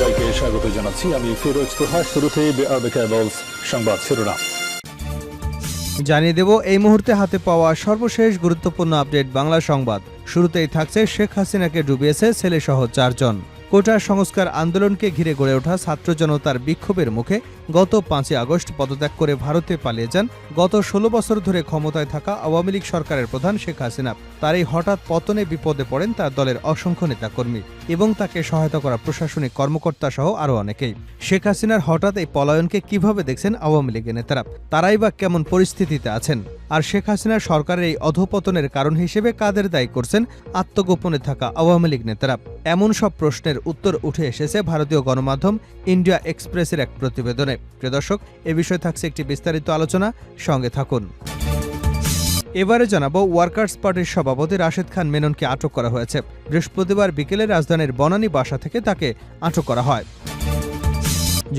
সবাইকে স্বাগত জানাচ্ছি। আমি ফিরোজ তোহা। শুরুতেই সংবাদ শিরোনাম জানিয়ে দেব এই মুহূর্তে হাতে পাওয়া সর্বশেষ গুরুত্বপূর্ণ আপডেট বাংলা সংবাদ। শুরুতেই থাকছে শেখ হাসিনাকে ডুবিয়েছে ছেলেসহ 4 জন। কোটা সংস্কার আন্দোলনকে ঘিরে গড়ে ওঠা ছাত্র জনতার বিক্ষোভের মুখে গত 5 আগস্ট পদত্যাগ করে ভারতে পালিয়ে যান গত 16 বছর ধরে ক্ষমতায় থাকা আওয়ামী লীগ সরকারের প্রধান শেখ হাসিনা। তার এই হঠাৎ পতনে বিপদে পড়েন তার দলের অসংখ্য নেতাকর্মী এবং তাকে সহায়তা করা প্রশাসনিক কর্মকর্তা সহ আরও অনেকেই। শেখ হাসিনার হঠাৎ এই পলায়নকে কিভাবে দেখছেন আওয়ামী লীগের নেতারা, তারাই বা কেমন পরিস্থিতিতে আছেন, আর শেখ হাসিনার সরকারের এই অধঃপতনের কারণ হিসেবে কাদের দায়ী করছেন আত্মগোপনে থাকা আওয়ামী লীগ নেতারা, এমন সব প্রশ্নের উত্তর উঠে এসেছে ভারতীয় গণমাধ্যম ইন্ডিয়া এক্সপ্রেসের এক প্রতিবেদনে। প্রিয় দর্শক, এ বিষয়ে থাকছে একটি বিস্তারিত আলোচনা, সঙ্গে থাকুন। এবারে জানাবো ওয়ার্কার্স পার্টির সভাপতি রাশেদ খান মেননকে আটক করা হয়েছে। বৃহস্পতিবার বিকেলে রাজধানীর বনানী বাসা থেকে তাকে আটক করা হয়।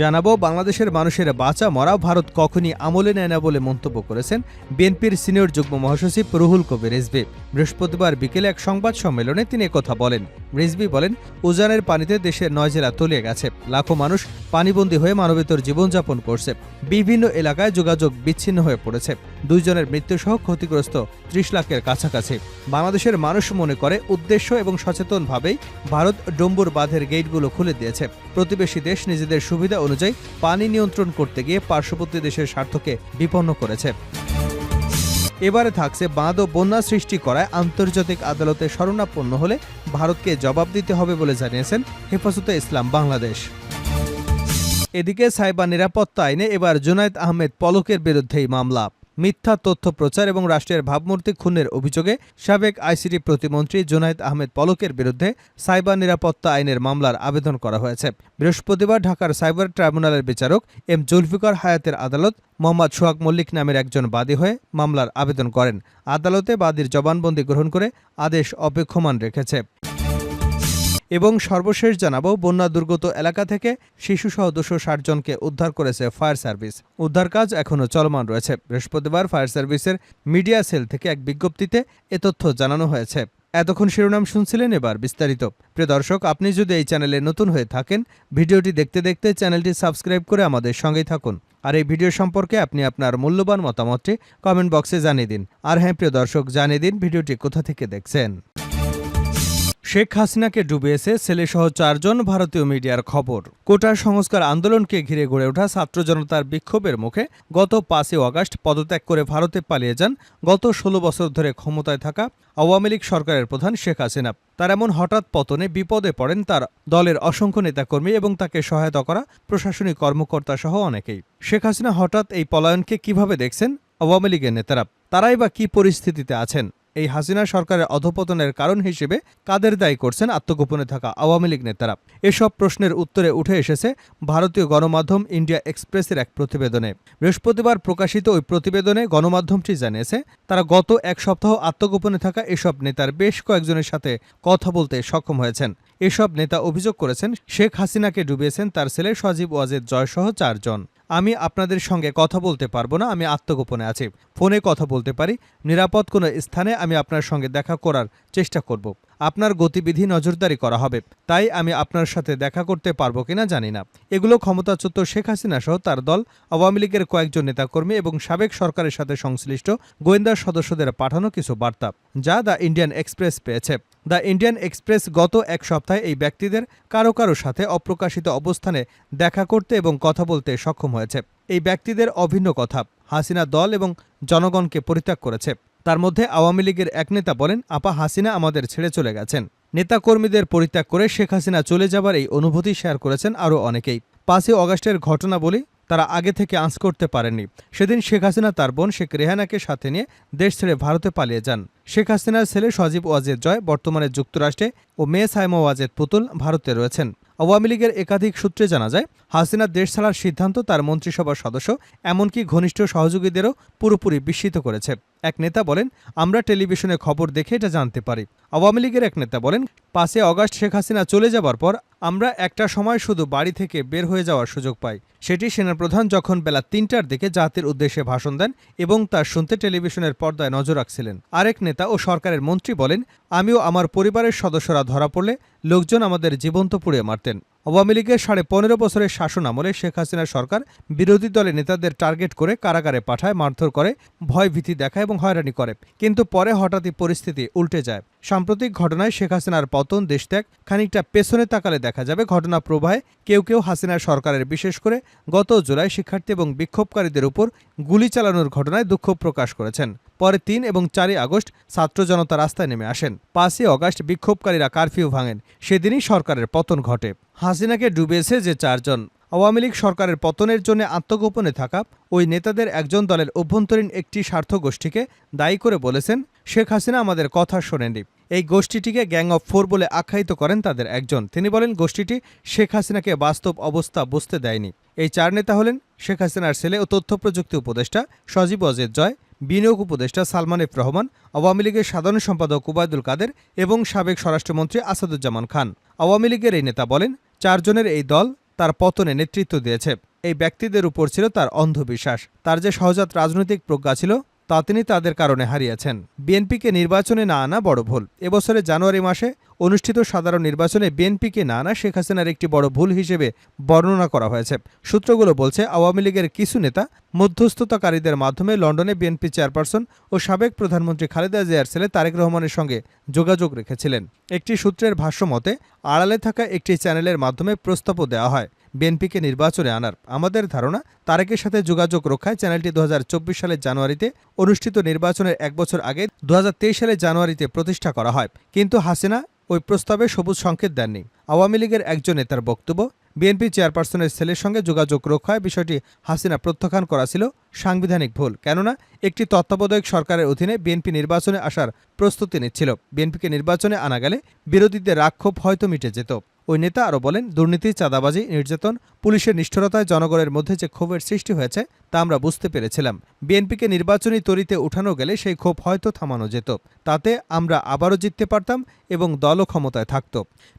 জানাবো বাংলাদেশের মানুষের বাঁচা মরা ভারত কখনই আমলে নেয় না বলে মন্তব্য করেছেন বিএনপির সিনিয়র যুগ্ম মহাসচিব রুহুল কবির রিজভী। বৃহস্পতিবার বিকেলে এক সংবাদ সম্মেলনে তিনি একথা বলেন। রিজভী বলেন, উজানের পানিতে দেশের 9 জেলা তলিয়ে গেছে, লাখো মানুষ পানিবন্দী হয়ে মানবেতর জীবনযাপন করছে, বিভিন্ন এলাকায় যোগাযোগ বিচ্ছিন্ন হয়ে পড়েছে, 2 জনের মৃত্যুসহ ক্ষতিগ্রস্ত 30 লাখের কাছাকাছি। বাংলাদেশের মানুষ মনে করে উদ্দেশ্য এবং সচেতনভাবেই ভারত ডম্বুর বাঁধের গেটগুলো খুলে দিয়েছে। প্রতিবেশী দেশ নিজেদের সুবিধা অনুযায়ী পানি নিয়ন্ত্রণ করতে গিয়ে পার্শ্ববর্তী দেশের স্বার্থকে বিপন্ন করেছে। এবারে থাকছে বাঁধ ও বন্যা সৃষ্টি করায় আন্তর্জাতিক আদালতে শরণাপন্ন হলে ভারতকে জবাব দিতে হবে বলে জানিয়েছেন হেফাজতে ইসলাম বাংলাদেশ। এদিকে সাইবার নিরাপত্তা আইনে এবার জুনায়েদ আহমেদ পলকের বিরুদ্ধেই মামলা। মিথ্যা তথ্য প্রচার এবং রাষ্ট্রের ভাবমূর্তি খুনের অভিযোগে সাবেক আইসিটি প্রতিমন্ত্রী জুনায়েদ আহমেদ পলকের বিরুদ্ধে সাইবার নিরাপত্তা আইনের মামলার আবেদন করা হয়েছে। বৃহস্পতিবার ঢাকার সাইবার ট্রাইব্যুনালের বিচারক এম জুলফিকার হায়াতের আদালত মোহাম্মদ সোহাগ মল্লিক নামের একজন বাদী হয়ে মামলার আবেদন করেন। আদালতে বাদীর জবানবন্দি গ্রহণ করে আদেশ অপেক্ষমান রেখেছে। এবং সর্বশেষ জানাবো বন্যা দুর্গত এলাকা থেকে শিশুসহ 260 জনকে উদ্ধার করেছে ফায়ার সার্ভিস। উদ্ধার কাজ এখনও চলমান রয়েছে। বৃহস্পতিবার ফায়ার সার্ভিসের মিডিয়া সেল থেকে এক বিজ্ঞপ্তিতে এ তথ্য জানানো হয়েছে। এতক্ষণ শিরোনাম শুনছিলেন, এবার বিস্তারিত। প্রিয় দর্শক, আপনি যদি এই চ্যানেলে নতুন হয়ে থাকেন, ভিডিওটি দেখতে দেখতে চ্যানেলটি সাবস্ক্রাইব করে আমাদের সঙ্গেই থাকুন। আর এই ভিডিও সম্পর্কে আপনি আপনার মূল্যবান মতামতটি কমেন্ট বক্সে জানিয়ে দিন। আর হ্যাঁ প্রিয় দর্শক, জানিয়ে দিন ভিডিওটি কোথা থেকে দেখছেন। শেখ হাসিনাকে ডুবিয়েছে ছেলেসহ 4 জন, ভারতীয় মিডিয়ার খবর। কোটা সংস্কার আন্দোলনকে ঘিরে গড়ে ওঠা ছাত্র জনতার বিক্ষোভের মুখে গত 5 আগস্ট পদত্যাগ করে ভারতে পালিয়ে যান গত 16 বছর ধরে ক্ষমতায় থাকা আওয়ামী লীগ সরকারের প্রধান শেখ হাসিনা। তার এমন হঠাৎ পতনে বিপদে পড়েন তার দলের অসংখ্য নেতাকর্মী এবং তাকে সহায়তা করা প্রশাসনিক কর্মকর্তা সহ অনেকেই। শেখ হাসিনা হঠাৎ এই পলায়নকে কিভাবে দেখছেন আওয়ামী লীগের নেতারা, তারাই বা কি পরিস্থিতিতে আছেন, এই হাসিনা সরকারের অধঃপতনের কারণ হিসেবে কাদের দায়ী করছেন আত্মগোপনে থাকা আওয়ামী লীগ নেতারা, এসব প্রশ্নের উত্তরে উঠে এসেছে ভারতীয় গণমাধ্যম ইন্ডিয়া এক্সপ্রেসের এক প্রতিবেদনে। বৃহস্পতিবার প্রকাশিত ওই প্রতিবেদনে গণমাধ্যমটি জানিয়েছে, তারা গত 1 সপ্তাহ আত্মগোপনে থাকা এসব নেতার বেশ কয়েকজনের সাথে কথা বলতে সক্ষম হয়েছেন। এসব নেতা অভিযোগ করেছেন শেখ হাসিনাকে ডুবিয়েছেন তার ছেলে সজীব ওয়াজেদ জয় সহ 4 জন। আমি আপনাদের সঙ্গে কথা বলতে পারবো না, আমি আত্মগোপনে আছি, ফোনে কথা বলতে পারি, নিরাপদ কোনো স্থানে আমি আপনার সঙ্গে দেখা করার চেষ্টা করব, আপনার গতিবিধি নজরদারি করা হবে, তাই আমি আপনার সাথে দেখা করতে পারবো কিনা জানি না। এগুলো ক্ষমতাচ্যুত শেখ হাসিনা সহ তার দল, আওয়ামী লীগের কয়েকজন নেতাকর্মী এবং সাবেক সরকারের সাথে সংশ্লিষ্ট গোয়েন্দা সদস্যদের পাঠানো কিছু বার্তা, যা দ্য ইন্ডিয়ান এক্সপ্রেস পেয়েছে। দ্য ইন্ডিয়ান এক্সপ্রেস গত 1 সপ্তাহে এই ব্যক্তিদের কারো কারো সাথে অপ্রকাশিত অবস্থানে দেখা করতে এবং কথা বলতে সক্ষম হয়েছে। এই ব্যক্তিদের অভিন্ন কথা, হাসিনা দল এবং জনগণকে পরিত্যাগ করেছে। তার মধ্যে আওয়ামী লীগের এক নেতা বলেন, আপা হাসিনা আমাদের ছেড়ে চলে গেছেন। নেতাকর্মীদের পরিত্যাগ করে শেখ হাসিনা চলে যাবার এই অনুভূতি শেয়ার করেছেন আরও অনেকেই। 5 আগস্টের ঘটনা বলি তারা আগে থেকে আঁচ করতে পারেননি। সেদিন শেখ হাসিনা তার বোন শেখ রেহানাকে সাথে নিয়ে দেশ ছেড়ে ভারতে পালিয়ে যান। শেখ হাসিনার ছেলে সজীব ওয়াজেদ জয় বর্তমানে যুক্তরাষ্ট্রে ও মেয়ে সাইমা ওয়াজেদ পুতুল ভারতে রয়েছেন। আওয়ামী লীগের একাধিক সূত্রে জানা যায়, হাসিনার দেশ ছাড়ার সিদ্ধান্ত তার মন্ত্রিসভার সদস্য এমনকি ঘনিষ্ঠ সহযোগীদেরও পুরোপুরি বিস্মিত করেছে। এক নেতা বলেন, আমরা টেলিভিশনে খবর দেখে এটা জানতে পারি। আওয়ামী লীগের এক নেতা বলেন, 5 আগস্ট শেখ হাসিনা চলে যাবার পর আমরা একটা সময় শুধু বাড়ি থেকে বের হয়ে যাওয়ার সুযোগ পাই। সেটি সেনাপ্রধান যখন বেলা 3টার দিকে জাতির উদ্দেশ্যে ভাষণ দেন এবং তার শুনতে টেলিভিশনের পর্দায় নজর রাখছিলেন। আরেক নেতা ও সরকারের মন্ত্রী বলেন, আমিও আমার পরিবারের সদস্যরা ধরা পড়লে লোকজন আমাদের জীবন্ত পুড়িয়ে মারতেন। আওয়ামী লীগের 15.5 বছরের শাসন আমলে শেখ হাসিনা সরকার বিরোধী দলের নেতাদের টার্গেট করে কারাগারে পাঠায়, মারধর করে, ভয়ভীতি দেখায় এবং হয়রানি করে। কিন্তু পরে হঠাৎই পরিস্থিতি উল্টে যায়। সাম্প্রতিক ঘটনায় শেখ হাসিনার পতন, দেশত্যাগ, খানিকটা পেছনে তাকালে দেখা যাবে ঘটনা প্রবাহে কেউ কেউ হাসিনা সরকারের, বিশেষ করে গত জুলাই শিক্ষার্থী এবং বিক্ষোভকারীদের উপর গুলি চালানোর ঘটনায় দুঃখ প্রকাশ করেছেন। পরে 3 এবং 4 আগস্ট ছাত্র জনতা রাস্তায় নেমে আসেন। 5 আগস্ট বিক্ষোভকারীরা কারফিউ ভাঙেন। সেদিনই সরকারের পতন ঘটে। হাসিনাকে ডুবিয়েছে যে 4 জন। আওয়ামী লীগ সরকারের পতনের জন্য আত্মগোপনে থাকা ওই নেতাদের একজন দলের অভ্যন্তরীণ একটি স্বার্থগোষ্ঠীকে দায়ী করে বলেছেন, শেখ হাসিনা আমাদের কথা শোনেননি। এই গোষ্ঠীটিকে গ্যাং অফ 4 বলে আখ্যায়িত করেন তাদের একজন। তিনি বলেন, গোষ্ঠীটি শেখ হাসিনাকে বাস্তব অবস্থা বুঝতে দেয়নি। এই 4 নেতা হলেন শেখ হাসিনার ছেলে ও তথ্য প্রযুক্তি উপদেষ্টা সজীব ওয়াজেদ জয়, বিনিয়োগ উপদেষ্টা সালমান এফ রহমান, আওয়ামী লীগের সাধারণ সম্পাদক ওবায়দুল কাদের এবং সাবেক স্বরাষ্ট্রমন্ত্রী আসাদুজ্জামান খান। আওয়ামী লীগের এই নেতা বলেন, 4 জনের এই দল তার পতনে নেতৃত্ব দিয়েছে। এই ব্যক্তিদের উপর ছিল তার অন্ধবিশ্বাস। তার যে সহজাত রাজনৈতিক প্রজ্ঞা ছিল তা তিনি তাদের কারণে হারিয়েছেন। বিএনপিকে নির্বাচনে না আনা বড় ভুল। এবছরের জানুয়ারি মাসে অনুষ্ঠিত সাধারণ নির্বাচনে বিএনপিকে না আনা শেখ হাসিনার একটি বড় ভুল হিসেবে বর্ণনা করা হয়েছে। সূত্রগুলো বলছে, আওয়ামী লীগের কিছু নেতা মধ্যস্থতাকারীদের মাধ্যমে লন্ডনে বিএনপি চেয়ারপারসন ও সাবেক প্রধানমন্ত্রী খালেদা জিয়ার ছেলে তারেক রহমানের সঙ্গে যোগাযোগ রেখেছিলেন। একটি সূত্রের ভাষ্য মতে, আড়ালে থাকা একটি চ্যানেলের মাধ্যমে প্রস্তাবও দেওয়া হয় বিএনপিকে নির্বাচনে আনার। আমাদের ধারণা, তারেকের সাথে যোগাযোগ রক্ষায় চ্যানেলটি 2024 সালের জানুয়ারিতে অনুষ্ঠিত নির্বাচনের 1 বছর আগে 2023 সালের জানুয়ারিতে প্রতিষ্ঠা করা হয়। কিন্তু হাসিনা ওই প্রস্তাবে সবুজ সংকেত দেননি। আওয়ামী লীগের একজন নেতার বক্তব্য, বিএনপি চেয়ারপারসনের ছেলের সঙ্গে যোগাযোগ রক্ষায় বিষয়টি হাসিনা প্রত্যাখ্যান করা ছিল সাংবিধানিক ভুল। কেননা একটি তত্ত্বাবধায়ক সরকারের অধীনে বিএনপি নির্বাচনে আসার প্রস্তুতি নিচ্ছিল। বিএনপিকে নির্বাচনে আনা গেলে বিরোধীদের রাগক্ষোভ হয়তো মিটে যেত। ওই নেতা আরও বলেন, দুর্নীতি, চাঁদাবাজি, নির্যাতন, পুলিশের নিষ্ঠুরতায় জনগণের মধ্যে যে ক্ষোভের সৃষ্টি হয়েছে তা আমরা বুঝতে পেরেছিলাম। বিএনপিকে নির্বাচনী তরিতে উঠানো গেলে সেই ক্ষোভ হয়তো থামানো যেত। তাতে আমরা আবারও জিততে পারতাম এবং দলও ক্ষমতায় থাকত।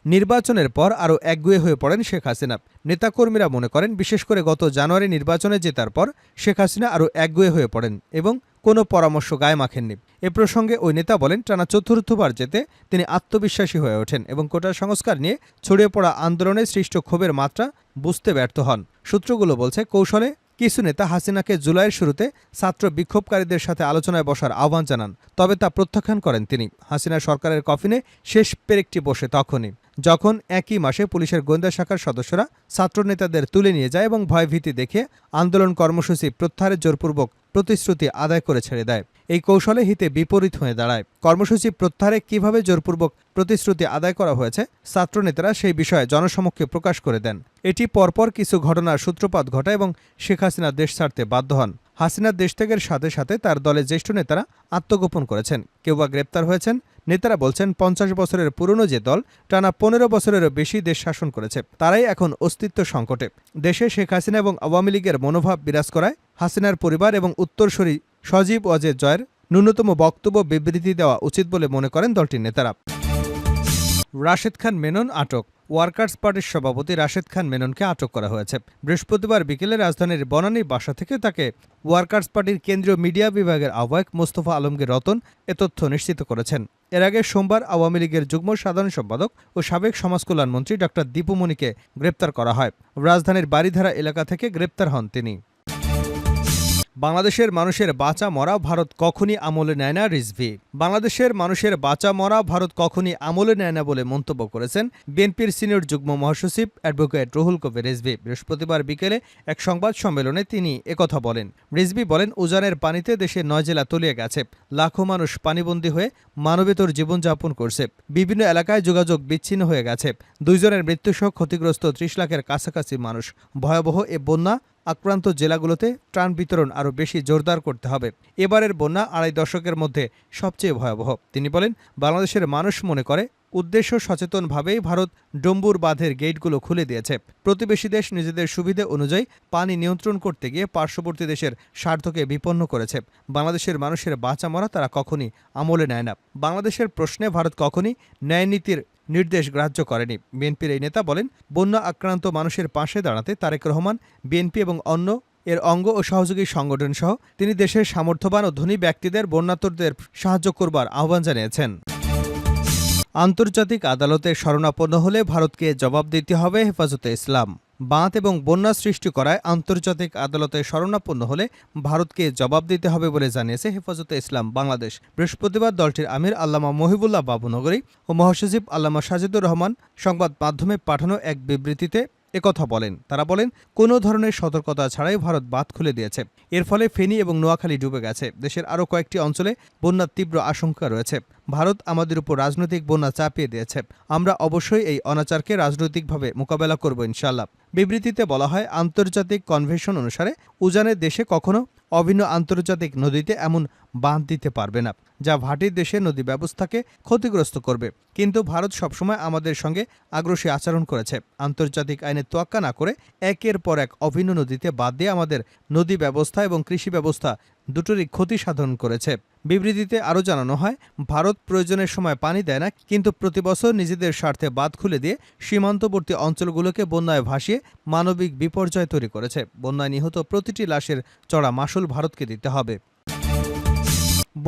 নির্বাচনের পর আরও একগুঁয়ে হয়ে পড়েন শেখ হাসিনা। নেতাকর্মীরা মনে করেন, বিশেষ করে গত জানুয়ারি নির্বাচনে জেতার পর শেখ হাসিনা আরও একগুঁয়ে হয়ে পড়েন এবং কোনো পরামর্শ গায়ে মাখেননি। এ প্রসঙ্গে ওই নেতা বলেন, টানা 4র্থবার যেতে তিনি আত্মবিশ্বাসী হয়ে ওঠেন এবং কোটা সংস্কার নিয়ে ছড়িয়ে পড়া আন্দোলনে সৃষ্ট ক্ষোভের মাত্রা বুঝতে ব্যর্থ হন। সূত্রগুলো বলছে, কৌশলে কিছু নেতা হাসিনাকে জুলাইয়ের শুরুতে ছাত্র বিক্ষোভকারীদের সাথে আলোচনায় বসার আহ্বান জানান। তবে তা প্রত্যাখ্যান করেন তিনি। হাসিনা সরকারের কফিনে শেষ পেরেকটি বসে তখনই, যখন একই মাসে পুলিশের গোয়েন্দা শাখার সদস্যরা ছাত্রনেতাদের তুলে নিয়ে যায় এবং ভয়ভীতি দেখে আন্দোলন কর্মসূচি প্রত্যাহারের জোরপূর্বক প্রতিশ্রুতি আদায় করে ছেড়ে দেয়। এই কৌশলে হিতে বিপরীত হয়ে দাঁড়ায়। কর্মসূচি প্রত্যাহারে কিভাবে জোরপূর্বক প্রতিশ্রুতি আদায় করা হয়েছে ছাত্রনেতারা সেই বিষয়ে জনসমক্ষে প্রকাশ করে দেন। এটি পরপর কিছু ঘটনার সূত্রপাত ঘটায় এবং শেখ হাসিনা দেশ ছাড়তে বাধ্য হন। হাসিনার দেশত্যাগের সাথে সাথে তার দলের জ্যেষ্ঠ নেতারা আত্মগোপন করেছেন, কেউ বা গ্রেপ্তার হয়েছেন। নেতারা বলছেন, 50 বছরের পুরনো যে দল টানা 15 বছরেরও বেশি দেশ শাসন করেছে, তারাই এখন অস্তিত্ব সংকটে। দেশে শেখ হাসিনা এবং আওয়ামী লীগের মনোভাব বিরাজ করায় হাসিনার পরিবার এবং উত্তরসূরি সজীব ওয়াজেদ জয়ের ন্যূনতম বক্তব্য বিবৃতি দেওয়া উচিত বলে মনে করেন দলটির নেতারা। রাশেদ খান মেনন আটক। ওয়ার্কার্স পার্টির সভাপতি রাশেদ খান মেননকে আটক করা হয়েছে। বৃহস্পতিবার বিকেলে রাজধানীর বনানীর বাসা থেকে তাকে ওয়ার্কার্স পার্টির কেন্দ্রীয় মিডিয়া বিভাগের আহ্বায়ক মোস্তফা আলমগীর রতন এ তথ্য নিশ্চিত করেছেন। এর আগে সোমবার আওয়ামী লীগের যুগ্ম সাধারণ সম্পাদক ও সাবেক সমাজকল্যাণমন্ত্রী ড দীপু মনিকে গ্রেপ্তার করা হয়। রাজধানীর বারিধারা এলাকা থেকে গ্রেপ্তার হন তিনি। বাংলাদেশের মানুষের বাঁচা মরা ভারত কখনই আমলে নেয় না, রিজভী। বাংলাদেশের মানুষের বাঁচা মরা ভারত কখনই আমলে নেয় না বলে মন্তব্য করেছেন বিএনপির সিনিয়র যুগ্ম মহাসচিব অ্যাডভোকেট রুহুল কবির রিজভী। বৃহস্পতিবার বিকেলে এক সংবাদ সম্মেলনে তিনি একথা বলেন। রিজভী বলেন, উজানের পানিতে দেশের 9 জেলা তলিয়ে গেছে। লাখো মানুষ পানিবন্দী হয়ে মানবেতর জীবনযাপন করছে। বিভিন্ন এলাকায় যোগাযোগ বিচ্ছিন্ন হয়ে গেছে। 2 জনের মৃত্যুসহ ক্ষতিগ্রস্ত 30 লাখের কাছাকাছি মানুষ। ভয়াবহ এ বন্যা আক্রান্ত জেলাগুলোতে ত্রাণ বিতরণ আরও বেশি জোরদার করতে হবে। এবারের বন্যা 2.5 দশকের মধ্যে সবচেয়ে ভয়াবহ। তিনি বলেন, বাংলাদেশের মানুষ মনে করে উদ্দেশ্য সচেতনভাবেই ভারত ডম্বুর বাঁধের গেটগুলো খুলে দিয়েছে। প্রতিবেশী দেশ নিজেদের সুবিধে অনুযায়ী পানি নিয়ন্ত্রণ করতে গিয়ে পার্শ্ববর্তী দেশের স্বার্থকে বিপন্ন করেছে। বাংলাদেশের মানুষের বাঁচা মরা তারা কখনই আমলে নেয় না। বাংলাদেশের প্রশ্নে ভারত কখনই ন্যায় নীতির নির্দেশ গ্রাহ্য করেনি। বিএনপির এই নেতা বলেন, বন্যা আক্রান্ত মানুষের পাশে দাঁড়াতে তারেক রহমান, বিএনপি এবং অন্য এর অঙ্গ ও সহযোগী সংগঠন সহ তিনি দেশের সামর্থ্যবান ও ধনী ব্যক্তিদের বন্যার্তদের সাহায্য করবার আহ্বান জানিয়েছেন। আন্তর্জাতিক আদালতে শরণাপন্ন হলে ভারতকে জবাব দিতে হবে হেফাজতে ইসলাম। বাঁধ এবং বন্যা সৃষ্টি করায় আন্তর্জাতিক আদালতে শরণাপন্ন হলে ভারতকে জবাব দিতে হবে বলে জানিয়েছে হেফাজতে ইসলাম বাংলাদেশ। বৃহস্পতিবার দলটির আমির আল্লামা মহিবুল্লাহ বাবুনগরী ও মহাসচিব আল্লামা সাজিদুর রহমান সংবাদ মাধ্যমে পাঠানো এক বিবৃতিতে একথা বলেন। তারা বলেন, কোনো ধরনের সতর্কতা ছাড়াই ভারত বাঁধ খুলে দিয়েছে। এর ফলে ফেনী এবং নোয়াখালী ডুবে গেছে। দেশের আরও কয়েকটি অঞ্চলে বন্যার তীব্র আশঙ্কা রয়েছে। ভারত আমাদের উপর রাজনৈতিক বন্যা চাপিয়ে দিয়েছে। আমরা অবশ্যই এই অনাচারকে রাজনৈতিকভাবে মোকাবেলা করব ইনশাআল্লাহ। বিবৃতিতে বলা হয়, আন্তর্জাতিক কনভেনশন অনুসারে উজানের দেশে কখনো অভিন্ন আন্তর্জাতিক নদীতে এমন বাঁধ দিতে পারবে না, যা ভাটির দেশে নদী ব্যবস্থাকে ক্ষতিগ্রস্ত করবে। কিন্তু ভারত সবসময় আমাদের সঙ্গে আগ্রাসী আচরণ করেছে। আন্তর্জাতিক আইনের তোয়াক্কা না করে একের পর এক অভিন্ন নদীতে বাদ দিয়ে আমাদের নদী ব্যবস্থা এবং কৃষি ব্যবস্থা দুটোরই ক্ষতি সাধন করেছে। বিবৃতিতে আরও জানানো হয়, ভারত প্রয়োজনের সময় পানি দেয় না, কিন্তু প্রতিবছর নিজেদের স্বার্থে বাঁধ খুলে দিয়ে সীমান্তবর্তী অঞ্চলগুলোকে বন্যায় ভাসিয়ে মানবিক বিপর্যয় তৈরি করেছে। বন্যায় নিহত প্রতিটি লাশের চড়া মাশুল ভারতকে দিতে হবে।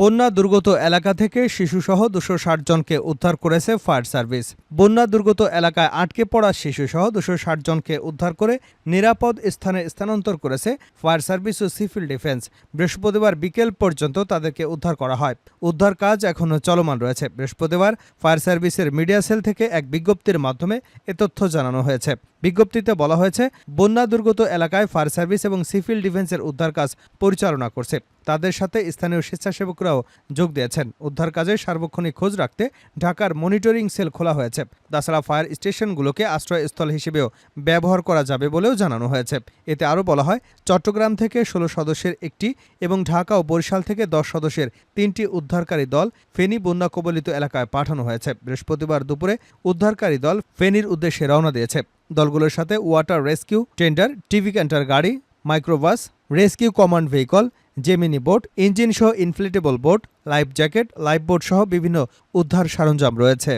বন্যা দুর্গত এলাকা থেকে শিশুসহ 260 জনকে উদ্ধার করেছে ফায়ার সার্ভিস। বন্যা দুর্গত এলাকায় আটকে পড়া শিশুসহ 260 জনকে উদ্ধার করে নিরাপদ স্থানে স্থানান্তর করেছে ফায়ার সার্ভিস ও সিভিল ডিফেন্স। বৃহস্পতিবার বিকেল পর্যন্ত তাদেরকে উদ্ধার করা হয়। উদ্ধার কাজ এখনও চলমান রয়েছে। বৃহস্পতিবার ফায়ার সার্ভিসের মিডিয়া সেল থেকে এক বিজ্ঞপ্তির মাধ্যমে এ তথ্য জানানো হয়েছে। বিজ্ঞপ্তিতে বলা হয়েছে, বন্যা দুর্গত এলাকায় ফায়ার সার্ভিস এবং সিভিল ডিফেন্সের উদ্ধার কাজ পরিচালনা করছে। তাদের সাথে স্থানীয় স্বেচ্ছাসেবকরাও যোগ দিয়েছেন। উদ্ধার কাজে সার্বক্ষণিক খোঁজ রাখতে ঢাকার মনিটরিং সেল খোলা হয়েছে। তাছাড়া ফায়ার স্টেশনগুলোকে আশ্রয়স্থল হিসেবেও ব্যবহার করা যাবে বলেও জানানো হয়েছে। এতে আরও বলা হয়, চট্টগ্রাম থেকে 16 সদস্যের একটি এবং ঢাকা ও বরিশাল থেকে 10 সদস্যের 3টি উদ্ধারকারী দল ফেনী বন্যা কবলিত এলাকায় পাঠানো হয়েছে। বৃহস্পতিবার দুপুরে উদ্ধারকারী দল ফেনীর উদ্দেশ্যে রওনা দিয়েছে। দলগুলোর সাথে water rescue tender, TV canter গাড়ি, microbus, rescue command vehicle, Gemini boat, engine সহ inflatable boat, life jacket, life boat সহ বিভিন্ন উদ্ধার সরঞ্জাম রয়েছে।